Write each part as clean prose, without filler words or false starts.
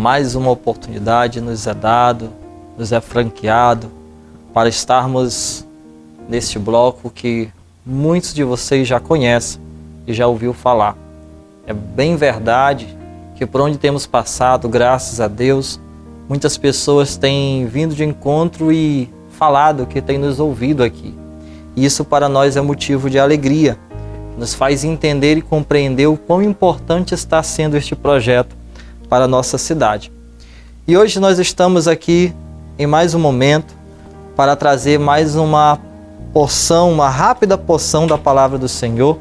mais uma oportunidade nos é dado, nos é franqueado para estarmos neste bloco que muitos de vocês já conhecem e já ouviu falar. É bem verdade que por onde temos passado, graças a Deus, muitas pessoas têm vindo de encontro e falado que têm nos ouvido aqui. E isso para nós é motivo de alegria, nos faz entender e compreender o quão importante está sendo este projeto para a nossa cidade. E hoje nós estamos aqui em mais um momento para trazer mais uma porção, uma rápida porção da palavra do Senhor.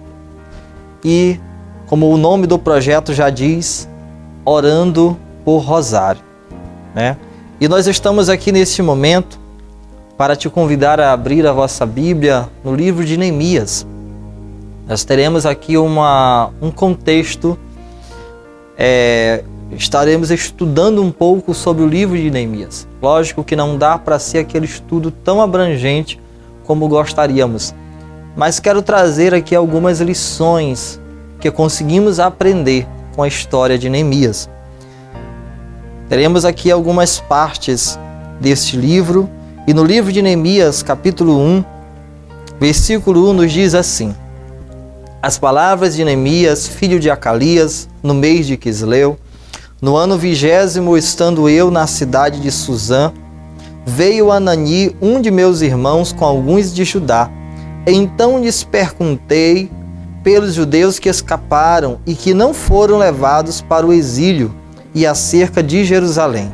E, como o nome do projeto já diz, orando por Rosário, né? E nós estamos aqui neste momento para te convidar a abrir a vossa Bíblia no livro de Neemias. Nós teremos aqui um contexto, estaremos estudando um pouco sobre o livro de Neemias. Lógico que não dá para ser aquele estudo tão abrangente como gostaríamos, mas quero trazer aqui algumas lições que conseguimos aprender com a história de Neemias. Teremos aqui algumas partes deste livro, e no livro de Neemias, capítulo 1, versículo 1, nos diz assim: As palavras de Neemias, filho de Acalias, no mês de Quisleu, no ano 20º, estando eu na cidade de Suzã, veio Anani, um de meus irmãos, com alguns de Judá. Então lhes perguntei pelos judeus que escaparam e que não foram levados para o exílio e acerca de Jerusalém.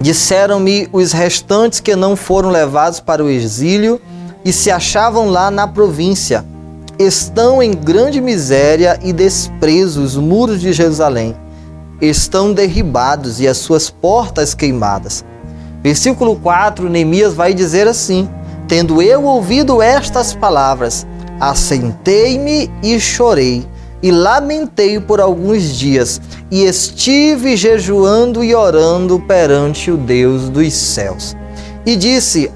Disseram-me os restantes que não foram levados para o exílio e se achavam lá na província. Estão em grande miséria e desprezo os muros de Jerusalém. Estão derribados e as suas portas queimadas. Versículo 4, Neemias vai dizer assim: Tendo eu ouvido estas palavras, assentei-me e chorei, e lamentei por alguns dias, e estive jejuando e orando perante o Deus dos céus. E disse: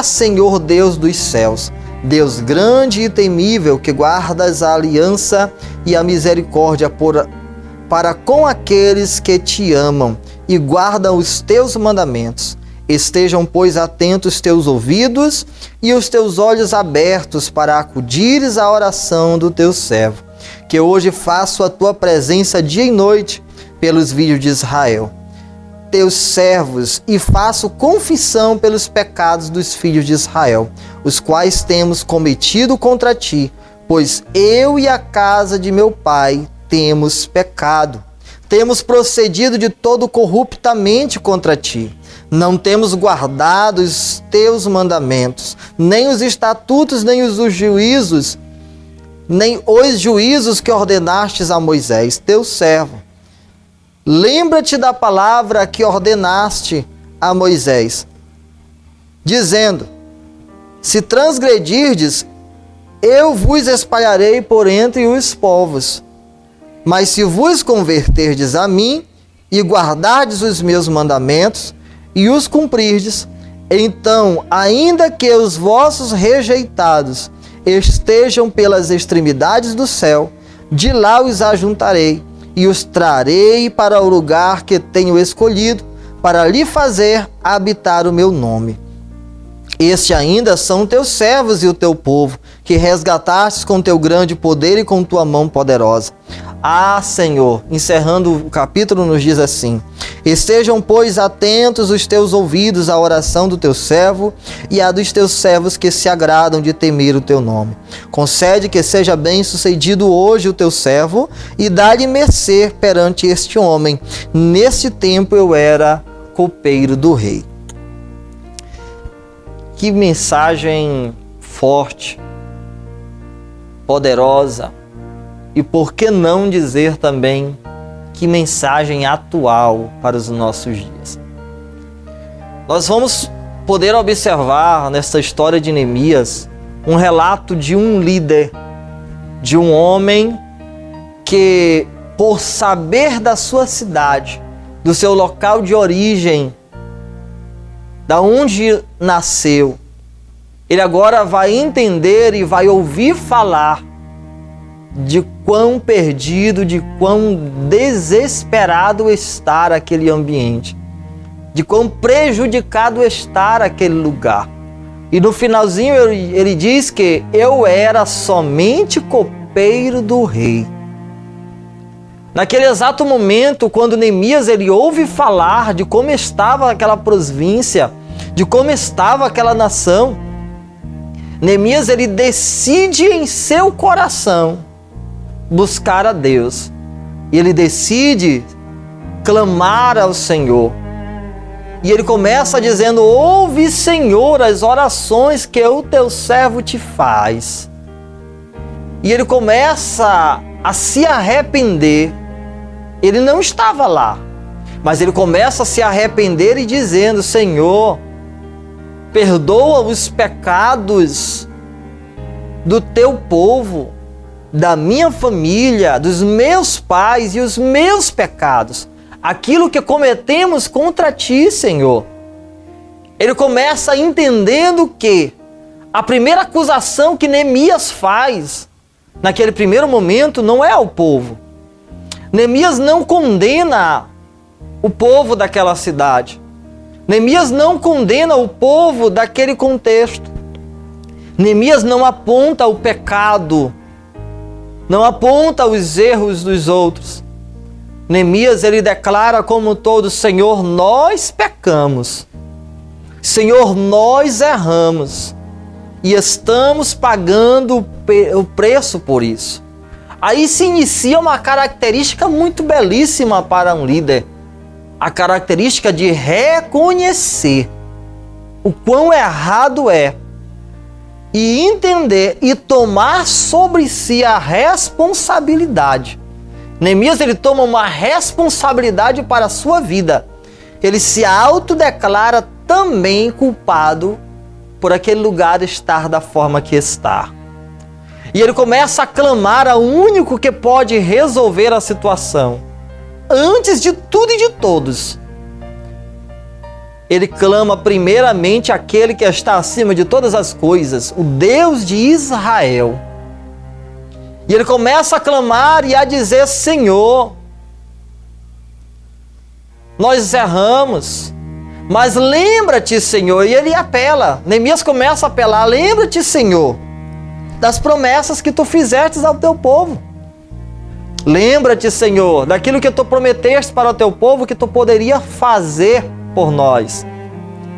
Senhor Deus dos céus, Deus grande e temível, que guardas a aliança e a misericórdia para com aqueles que te amam e guardam os teus mandamentos. Estejam, pois, atentos os teus ouvidos e os teus olhos abertos para acudires à oração do teu servo, que hoje faço a tua presença dia e noite pelos filhos de Israel, teus servos, e faço confissão pelos pecados dos filhos de Israel, os quais temos cometido contra ti, pois eu e a casa de meu pai temos pecado. Temos procedido de todo corruptamente contra ti. Não temos guardado os teus mandamentos, nem os estatutos, nem os juízos, nem os juízos que ordenastes a Moisés, teu servo. Lembra-te da palavra que ordenaste a Moisés, dizendo: Se transgredirdes, eu vos espalharei por entre os povos. Mas se vos converterdes a mim e guardardes os meus mandamentos e os cumprirdes, então, ainda que os vossos rejeitados estejam pelas extremidades do céu, de lá os ajuntarei e os trarei para o lugar que tenho escolhido, para lhe fazer habitar o meu nome. Este ainda são teus servos e o teu povo, que resgatastes com teu grande poder e com tua mão poderosa. Senhor, encerrando o capítulo, nos diz assim: Estejam, pois, atentos os teus ouvidos à oração do teu servo e à dos teus servos que se agradam de temer o teu nome. Concede que seja bem sucedido hoje o teu servo e dá-lhe mercê perante este homem. Neste tempo eu era copeiro do rei. Que mensagem forte, poderosa, e por que não dizer também que mensagem atual para os nossos dias. Nós vamos poder observar nesta história de Neemias um relato de um líder, de um homem que, por saber da sua cidade, do seu local de origem, da onde nasceu, ele agora vai entender e vai ouvir falar de quão perdido, de quão desesperado está aquele ambiente, de quão prejudicado está aquele lugar. E no finalzinho ele diz que eu era somente copeiro do rei. Naquele exato momento, quando Neemias ele ouve falar de como estava aquela província, de como estava aquela nação, Neemias ele decide em seu coração buscar a Deus. E ele decide clamar ao Senhor. E ele começa dizendo: ouve, Senhor, as orações que o teu servo te faz. E ele começa a se arrepender. Ele não estava lá, mas ele começa a se arrepender e dizendo: Senhor, perdoa os pecados do teu povo, da minha família, dos meus pais e os meus pecados, aquilo que cometemos contra ti, Senhor. Ele começa entendendo que a primeira acusação que Neemias faz naquele primeiro momento não é ao povo. Neemias não condena o povo daquela cidade. Neemias não condena o povo daquele contexto. Neemias não aponta o pecado, não aponta os erros dos outros. Neemias ele declara como todo: Senhor, nós pecamos. Senhor, nós erramos e estamos pagando o preço por isso. Aí se inicia uma característica muito belíssima para um líder. A característica de reconhecer o quão errado é e entender e tomar sobre si a responsabilidade. Neemias ele toma uma responsabilidade para a sua vida. Ele se autodeclara também culpado por aquele lugar estar da forma que está. E ele começa a clamar ao único que pode resolver a situação. Antes de tudo e de todos, ele clama primeiramente àquele que está acima de todas as coisas, o Deus de Israel. E ele começa a clamar e a dizer: Senhor, nós erramos, mas lembra-te, Senhor. E ele apela, Neemias começa a apelar: lembra-te, Senhor, das promessas que tu fizestes ao teu povo. Lembra-te, Senhor, daquilo que tu prometeste para o teu povo que tu poderia fazer por nós.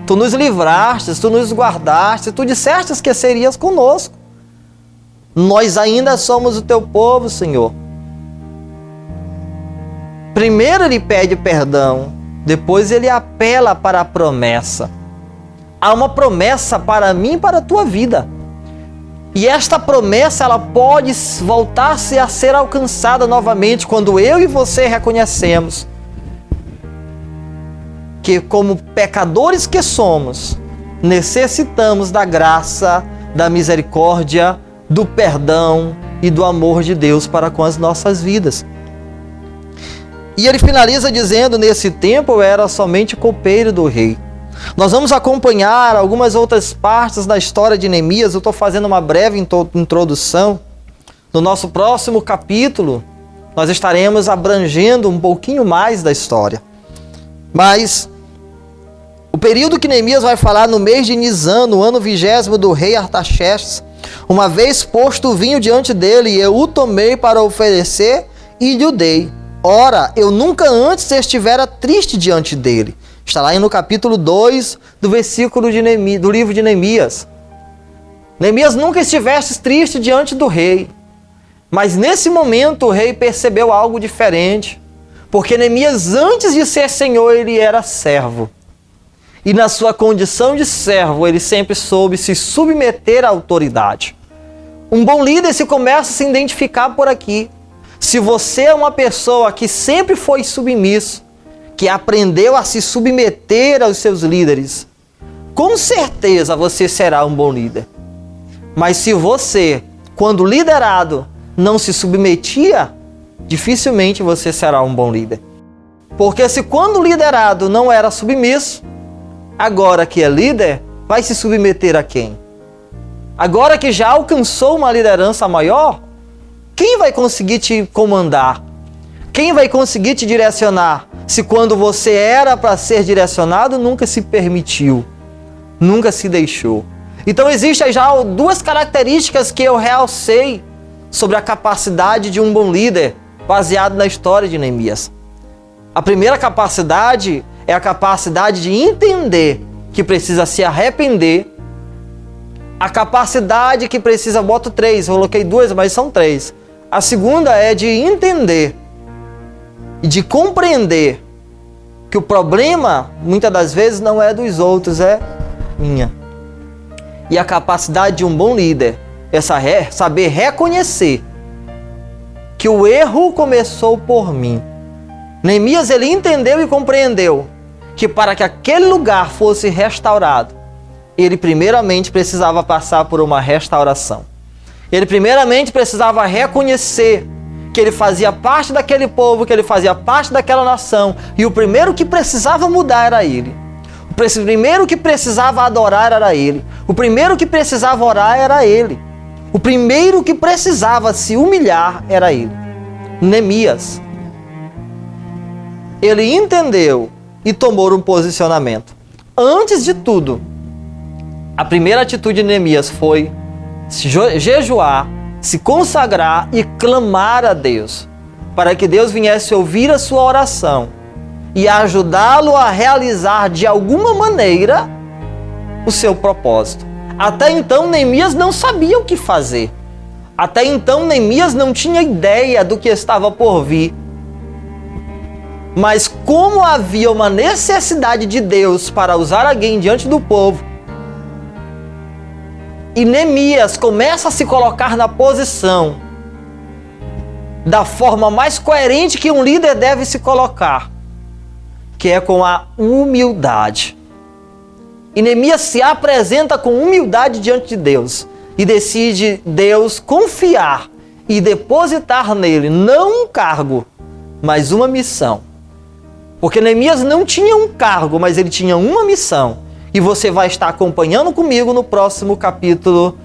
Tu nos livraste, tu nos guardaste, tu disseste que serias conosco. Nós ainda somos o teu povo, Senhor. Primeiro ele pede perdão, depois ele apela para a promessa. Há uma promessa para mim e para a tua vida. E esta promessa ela pode voltar-se a ser alcançada novamente quando eu e você reconhecemos que, como pecadores que somos, necessitamos da graça, da misericórdia, do perdão e do amor de Deus para com as nossas vidas. E ele finaliza dizendo: nesse tempo eu era somente copeiro do rei. Nós vamos acompanhar algumas outras partes da história de Neemias. Eu estou fazendo uma breve introdução. No nosso próximo capítulo, nós estaremos abrangendo um pouquinho mais da história. Mas o período que Neemias vai falar no mês de Nisan, no ano 20º do rei Artaxerxes, uma vez posto o vinho diante dele, eu o tomei para oferecer e lhe o dei. Ora, eu nunca antes estivera triste diante dele. Está lá no capítulo 2 do versículo do livro de Neemias. Neemias nunca estivesse triste diante do rei. Mas nesse momento o rei percebeu algo diferente. Porque Neemias, antes de ser senhor, ele era servo. E na sua condição de servo, ele sempre soube se submeter à autoridade. Um bom líder se começa a se identificar por aqui. Se você é uma pessoa que sempre foi submisso, que aprendeu a se submeter aos seus líderes, com certeza você será um bom líder. Mas se você, quando liderado, não se submetia, dificilmente você será um bom líder. Porque se quando liderado não era submisso, agora que é líder, vai se submeter a quem? Agora que já alcançou uma liderança maior, quem vai conseguir te comandar? Quem vai conseguir te direcionar? Se quando você era para ser direcionado, nunca se permitiu, nunca se deixou. Então existem já duas características que eu realcei sobre a capacidade de um bom líder, baseado na história de Neemias. A primeira capacidade é a capacidade de entender que precisa se arrepender. A capacidade que precisa, boto 3, eu coloquei 2, mas são 3. A segunda é de entender e de compreender que o problema, muitas das vezes, não é dos outros, é minha. E a capacidade de um bom líder é saber reconhecer que o erro começou por mim. Neemias, ele entendeu e compreendeu que para que aquele lugar fosse restaurado, ele primeiramente precisava passar por uma restauração. Ele primeiramente precisava reconhecer que ele fazia parte daquele povo, que ele fazia parte daquela nação, e o primeiro que precisava mudar era ele. O primeiro que precisava adorar era ele. O primeiro que precisava orar era ele. O primeiro que precisava se humilhar era ele. Neemias. Ele entendeu e tomou um posicionamento. Antes de tudo, a primeira atitude de Neemias foi jejuar, se consagrar e clamar a Deus, para que Deus viesse ouvir a sua oração e ajudá-lo a realizar de alguma maneira o seu propósito. Até então, Neemias não sabia o que fazer. Até então, Neemias não tinha ideia do que estava por vir. Mas como havia uma necessidade de Deus para usar alguém diante do povo, e Neemias começa a se colocar na posição da forma mais coerente que um líder deve se colocar, que é com a humildade. E Neemias se apresenta com humildade diante de Deus e decide Deus confiar e depositar nele não um cargo, mas uma missão. Porque Neemias não tinha um cargo, mas ele tinha uma missão. E você vai estar acompanhando comigo no próximo capítulo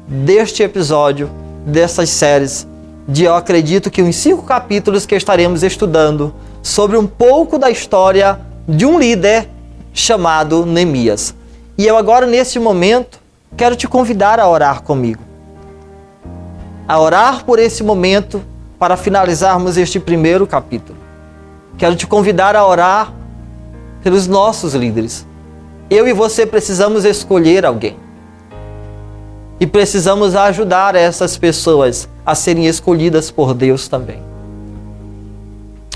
deste episódio, dessas séries, eu acredito que uns 5 capítulos que estaremos estudando sobre um pouco da história de um líder chamado Neemias. E eu agora, neste momento, quero te convidar a orar comigo. A orar por esse momento para finalizarmos este primeiro capítulo. Quero te convidar a orar pelos nossos líderes. Eu e você precisamos escolher alguém. E precisamos ajudar essas pessoas a serem escolhidas por Deus também.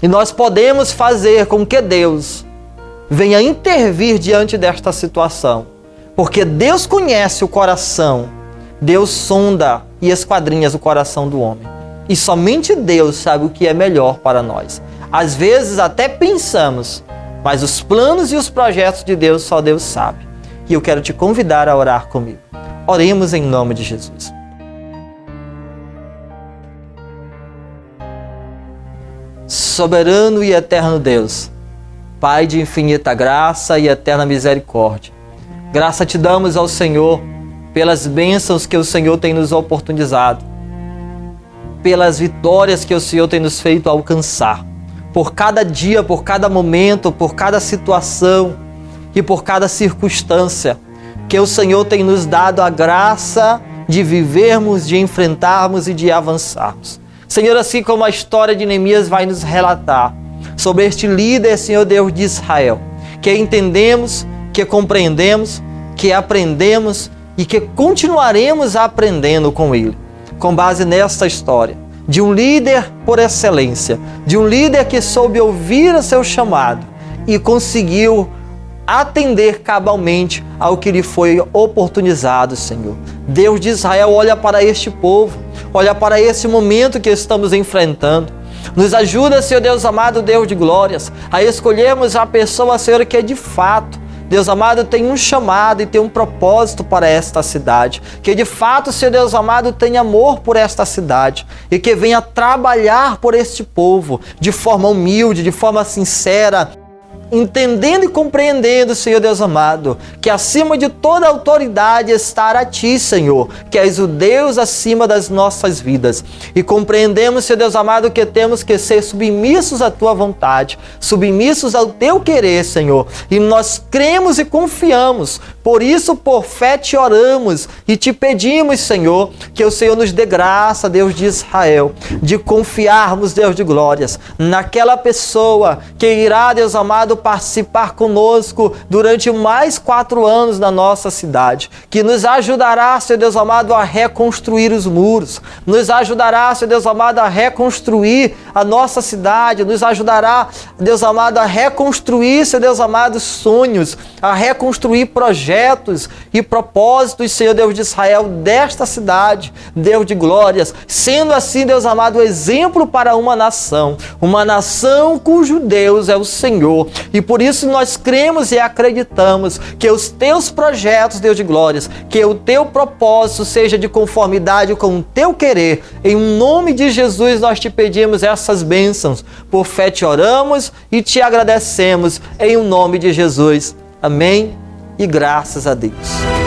E nós podemos fazer com que Deus venha intervir diante desta situação. Porque Deus conhece o coração. Deus sonda e esquadrinha o coração do homem. E somente Deus sabe o que é melhor para nós. Às vezes até pensamos, mas os planos e os projetos de Deus só Deus sabe. E eu quero te convidar a orar comigo. Oremos em nome de Jesus. Soberano e eterno Deus, Pai de infinita graça e eterna misericórdia, graça te damos ao Senhor pelas bênçãos que o Senhor tem nos oportunizado, pelas vitórias que o Senhor tem nos feito alcançar, por cada dia, por cada momento, por cada situação e por cada circunstância que o Senhor tem nos dado a graça de vivermos, de enfrentarmos e de avançarmos. Senhor, assim como a história de Neemias vai nos relatar sobre este líder, Senhor Deus de Israel, que entendemos, que compreendemos, que aprendemos e que continuaremos aprendendo com ele, com base nesta história de um líder por excelência, de um líder que soube ouvir o seu chamado e conseguiu atender cabalmente ao que lhe foi oportunizado, Senhor. Deus de Israel, olha para este povo, olha para esse momento que estamos enfrentando. Nos ajuda, Senhor Deus amado, Deus de glórias, a escolhermos a pessoa, Senhor, que de fato, Deus amado, tem um chamado e tem um propósito para esta cidade. Que de fato, Senhor Deus amado, tenha amor por esta cidade e que venha trabalhar por este povo de forma humilde, de forma sincera, entendendo e compreendendo, Senhor Deus amado, que acima de toda autoridade está a Ti, Senhor, que és o Deus acima das nossas vidas. E compreendemos, Senhor Deus amado, que temos que ser submissos à Tua vontade, submissos ao Teu querer, Senhor. E nós cremos e confiamos. Por isso, por fé, Te oramos e Te pedimos, Senhor, que o Senhor nos dê graça, Deus de Israel, de confiarmos, Deus de glórias, naquela pessoa que irá, Deus amado, participar conosco durante mais 4 anos na nossa cidade, que nos ajudará, Senhor Deus amado, a reconstruir os muros, nos ajudará, Senhor Deus amado, a reconstruir a nossa cidade, nos ajudará, Deus amado, a reconstruir, Senhor Deus amado, sonhos, a reconstruir projetos e propósitos, Senhor Deus de Israel, desta cidade, Deus de glórias, sendo assim, Deus amado, exemplo para uma nação cujo Deus é o Senhor. E por isso nós cremos e acreditamos que os Teus projetos, Deus de glórias, que o Teu propósito seja de conformidade com o Teu querer. Em nome de Jesus nós Te pedimos essas bênçãos. Por fé Te oramos e Te agradecemos. Em nome de Jesus. Amém e graças a Deus.